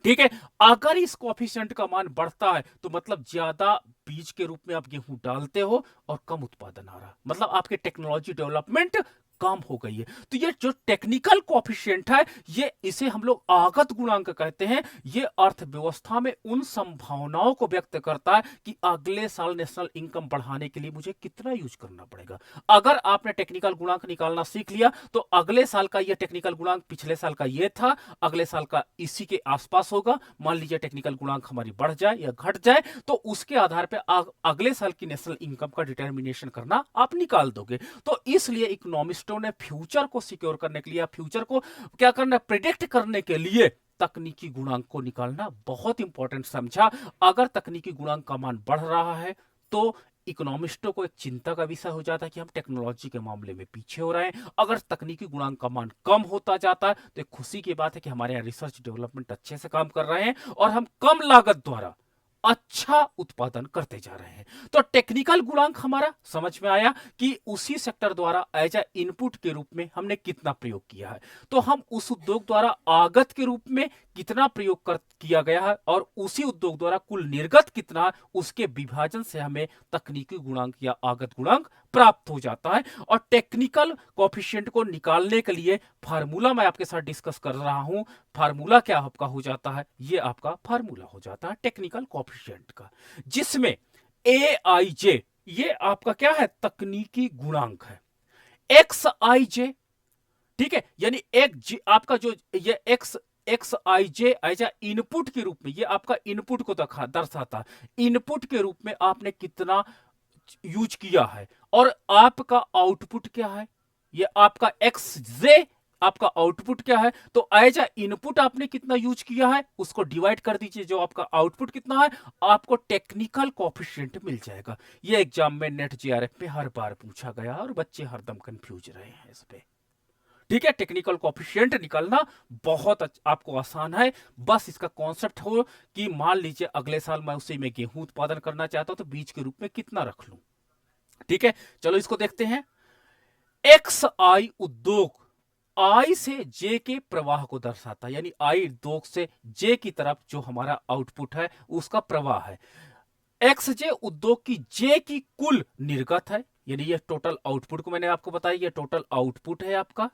ठीक है, अगर इस कोफिशिएंट का मान बढ़ता है तो मतलब ज्यादा बीज के रूप में आप गेहूं डालते हो और कम उत्पादन आ रहा, मतलब आपके टेक्नोलॉजी डेवलपमेंट कम हो गई है। तो ये जो टेक्निकल कोफिशिएंट है, ये इसे हम लोग आगत गुणांक कहते हैं। ये अर्थव्यवस्था में उन संभावनाओं को व्यक्त करता है कि अगले साल नेशनल इनकम बढ़ाने के लिए मुझे कितना यूज करना पड़ेगा। अगर आपने टेक्निकल गुणांक निकालना सीख लिया तो अगले साल का ये टेक्निकल गुणांक पिछले साल का ये था, अगले साल का इसी के आसपास होगा। मान लीजिए टेक्निकल गुणांक हमारी बढ़ जाए या घट जाए तो उसके आधार पर अगले साल की नेशनल इनकम का डिटर्मिनेशन करना आप निकाल दोगे। तो इसलिए इकोनॉमिस्ट ने फ्यूचर को सिक्योर करने के लिए, फ्यूचर को क्या करना, प्रिडिक्ट करने के लिए तकनीकी गुणांक को निकालना बहुत इंपॉर्टेंट समझा। अगर तकनीकी गुणांक का मान बढ़ रहा है तो इकोनॉमिस्टों को एक चिंता का विषय हो जाता है कि हम टेक्नोलॉजी के मामले में पीछे हो रहे हैं। अगर तकनीकी गुणांक का मान कम होता जाता है तो एक खुशी की बात है कि हमारे यहाँ रिसर्च डेवलपमेंट अच्छे से काम कर रहे हैं और हम कम लागत द्वारा अच्छा उत्पादन करते जा रहे हैं। तो टेक्निकल गुणांक हमारा समझ में आया कि उसी सेक्टर द्वारा एज ए इनपुट के रूप में हमने कितना प्रयोग किया है। तो हम उस उद्योग द्वारा आगत के रूप में कितना प्रयोग किया गया है और उसी उद्योग द्वारा कुल निर्गत कितना, उसके विभाजन से हमें तकनीकी गुणांक या आगत गुणांक प्राप्त हो जाता है। और टेक्निकल कोफिशिएंट को निकालने के लिए फार्मूला मैं आपके साथ डिस्कस कर रहा हूं। फार्मूला क्या आपका हो जाता है, ये आपका फार्मूला हो जाता है टेक्निकल कोफिशिएंट का, जिसमें AIJ ये आपका क्या है, तकनीकी गुणांक है। XIJ, ठीक है, यानी एक आपका जो ये XIJ एज इनपुट के रूप में, ये आपका इनपुट को दर्शाता है, इनपुट के रूप में आपने कितना यूज किया है। और आपका आउटपुट क्या है, ये आपका XJ आपका आउटपुट क्या है। तो एज अ इनपुट आपने कितना यूज किया है उसको डिवाइड कर दीजिए, जो आपका आउटपुट कितना है, आपको टेक्निकल कोफिशिएंट मिल जाएगा। ये एग्जाम में नेट जेआरएफ में हर बार पूछा गया और बच्चे हरदम कंफ्यूज रहे हैं इस पे। ठीक है, टेक्निकल कोफिशिएंट निकालना बहुत आपको आसान है। बस इसका कॉन्सेप्ट हो कि मान लीजिए अगले साल मैं उसी में गेहूं उत्पादन करना चाहता हूं तो बीज के रूप में कितना रख लूं। ठीक है, चलो इसको देखते हैं। एक्स आई उद्योग आई से जे के प्रवाह को दर्शाता है, यानी आई उद्योग से जे की तरफ जो हमारा आउटपुट है उसका प्रवाह है। एक्स जे उद्योग की जे की कुल निर्गत है, यानी ये टोटल आउटपुट को मैंने आपको बताया, ये टोटल आउटपुट है आपका।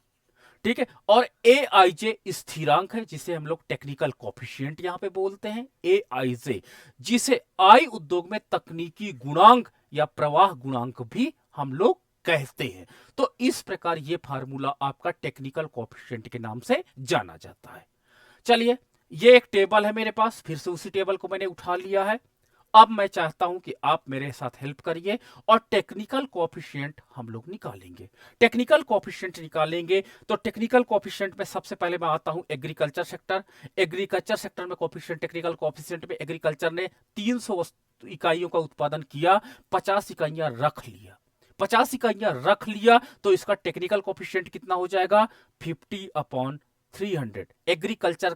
ठीक है, और ए आई जे स्थिरांक है जिसे हम लोग टेक्निकल कोफिशिएंट यहां पे बोलते हैं, ए आई जे, जिसे आई उद्योग में तकनीकी गुणांक या प्रवाह गुणांक भी हम लोग कहते हैं। तो इस प्रकार ये फार्मूला आपका टेक्निकल कोफिशिएंट के नाम से जाना जाता है। चलिए, ये एक टेबल है मेरे पास, फिर से उसी टेबल को मैंने उठा लिया है। अब मैं चाहता हूं कि आप मेरे साथ हेल्प करिए और टेक्निकल कोएफिशिएंट हम लोग निकालेंगे। टेक्निकल कोएफिशिएंट निकालेंगे तो टेक्निकल कोएफिशिएंट में सबसे पहले मैं आता हूं एग्रीकल्चर सेक्टर। एग्रीकल्चर सेक्टर में कोएफिशिएंट, टेक्निकल कोएफिशिएंट में एग्रीकल्चर ने 300 इकाइयों का उत्पादन किया, 50 इकाइयां रख लिया। 50 इकाइयां रख लिया तो इसका टेक्निकल कोएफिशिएंट कितना हो जाएगा? 50/300। एग्रीकल्चर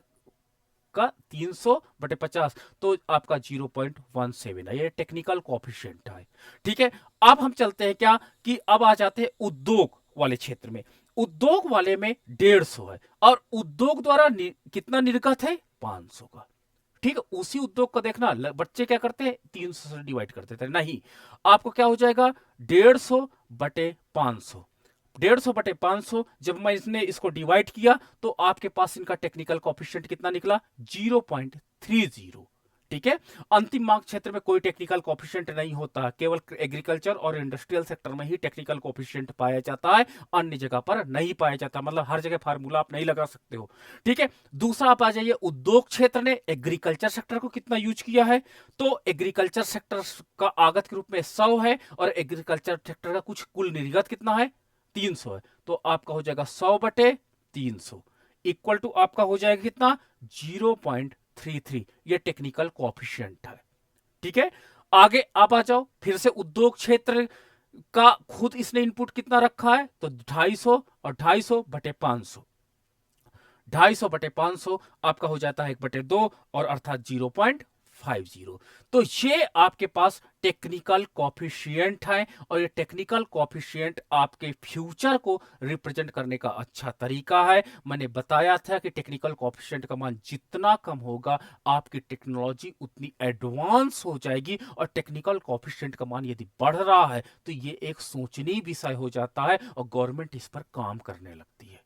का 300/50 तो आपका 0.17 है, ये टेक्निकल कोएफिशिएंट है। ठीक है, अब हम चलते हैं क्या कि अब आ जाते हैं उद्योग वाले क्षेत्र में। उद्योग वाले में 150 है और उद्योग द्वारा कितना निर्गत है? 500 का। ठीक है, उसी उद्योग को देखना, बच्चे क्या करते हैं 300 से डिवाइड करते थे, नहीं, आपको क्या हो जाएगा 150/500। 150/500 जब मैं इसको डिवाइड किया तो आपके पास इनका टेक्निकल कोएफिशिएंट कितना निकला? 0.30। ठीक है, अंतिम मांग क्षेत्र में कोई टेक्निकल कोएफिशिएंट नहीं होता, केवल एग्रीकल्चर और इंडस्ट्रियल सेक्टर में ही टेक्निकल कोएफिशिएंट पाया जाता है, अन्य जगह पर नहीं पाया जाता। मतलब हर जगह फार्मूला आप नहीं लगा सकते हो। ठीक है, दूसरा आप आ जाइए, उद्योग क्षेत्र ने एग्रीकल्चर सेक्टर को कितना यूज किया है? तो एग्रीकल्चर सेक्टर का आगत के रूप में 100 है और एग्रीकल्चर सेक्टर का कुछ कुल निर्गत कितना है? 300 है, तो आपका हो जाएगा 100/300 इक्वल टू आपका हो जाएगा कितना? 0.33। ये टेक्निकल कोएफिशिएंट है। ठीक है, आगे आप आ जाओ, फिर से उद्योग क्षेत्र का खुद इसने इनपुट कितना रखा है? तो 250 और 250/500। 250/500 आपका हो जाता है 1/2 और अर्थात 0.50। तो ये आपके पास टेक्निकल कोएफिशिएंट है और ये टेक्निकल कोएफिशिएंट आपके फ्यूचर को रिप्रेजेंट करने का अच्छा तरीका है। मैंने बताया था कि टेक्निकल कोएफिशिएंट का मान जितना कम होगा आपकी टेक्नोलॉजी उतनी एडवांस हो जाएगी, और टेक्निकल कोएफिशिएंट का मान यदि बढ़ रहा है तो ये एक सोचनीय विषय हो जाता है और गवर्नमेंट इस पर काम करने लगती है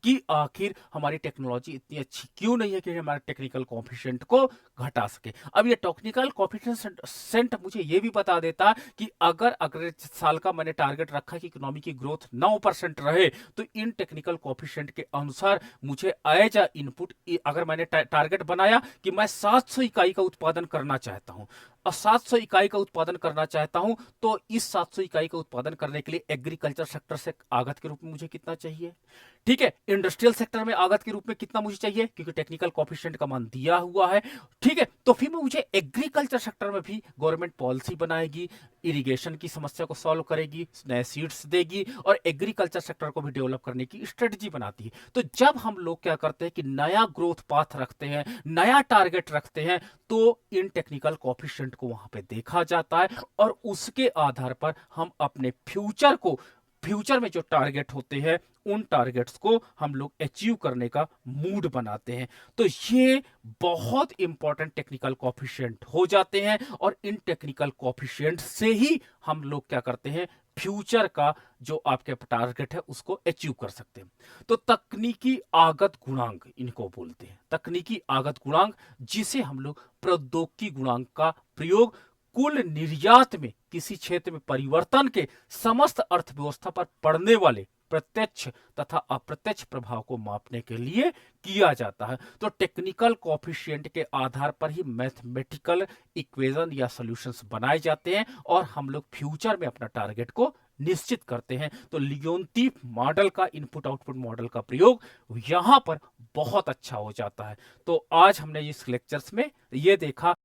कि आखिर हमारी टेक्नोलॉजी इतनी अच्छी क्यों नहीं है कि हमारे टेक्निकल कोएफिशिएंट को घटा सके। अब ये टेक्निकल कोएफिशिएंट मुझे ये भी बता देता कि अगर अगले साल का मैंने टारगेट रखा कि इकोनॉमी की ग्रोथ 9% रहे, तो इन टेक्निकल कोएफिशिएंट के अनुसार मुझे एज अ इनपुट, अगर मैंने टारगेट बनाया कि मैं 700 इकाई का उत्पादन करना चाहता हूं और 700 इकाई का उत्पादन करना चाहता हूं, तो इस 700 इकाई का उत्पादन करने के लिए एग्रीकल्चर सेक्टर से आगत के रूप में मुझे कितना चाहिए? ठीक है, इंडस्ट्रियल सेक्टर में आगत के रूप में कितना मुझे चाहिए, क्योंकि टेक्निकल कोएफिशिएंट का मान दिया हुआ है। ठीक है, तो फिर मुझे एग्रीकल्चर सेक्टर में भी गवर्नमेंट पॉलिसी बनाएगी, इरिगेशन की समस्या को सॉल्व करेगी, नए सीड्स देगी और एग्रीकल्चर सेक्टर को भी डेवलप करने की स्ट्रेटजी बनाती है। तो जब हम लोग क्या करते हैं कि नया ग्रोथ पाथ रखते हैं, नया टारगेट रखते हैं, तो इन टेक्निकल कोएफिशिएंट को वहां पे देखा जाता है और उसके आधार पर हम अपने फ्यूचर में जो टारगेट होते हैं उन टारगेट्स को हम लोग अचीव करने का मूड बनाते हैं। तो ये बहुत इंपॉर्टेंट टेक्निकल कोएफिशिएंट हो जाते हैं और इन टेक्निकल कोएफिशिएंट से ही हम लोग क्या करते हैं, फ्यूचर का जो आपके टारगेट है उसको अचीव कर सकते हैं। तो तकनीकी आगत गुणांक इनको बोलते हैं, तकनीकी आगत गुणांक, जिसे हम लोग प्रौद्योगिकी गुणांक का प्रयोग कुल निर्यात में किसी क्षेत्र में परिवर्तन के समस्त अर्थव्यवस्था पर पड़ने वाले प्रत्यक्ष तथा अप्रत्यक्ष प्रभाव को मापने के लिए किया जाता है। तो टेक्निकल कोएफिशिएंट के आधार पर ही मैथमेटिकल इक्वेशन या सॉल्यूशंस बनाए जाते हैं और हम लोग फ्यूचर में अपना टारगेट को निश्चित करते हैं। तो लियोनतीफ मॉडल का, इनपुट आउटपुट मॉडल का प्रयोग यहां पर बहुत अच्छा हो जाता है। तो आज हमने इस लेक्चर्स में ये देखा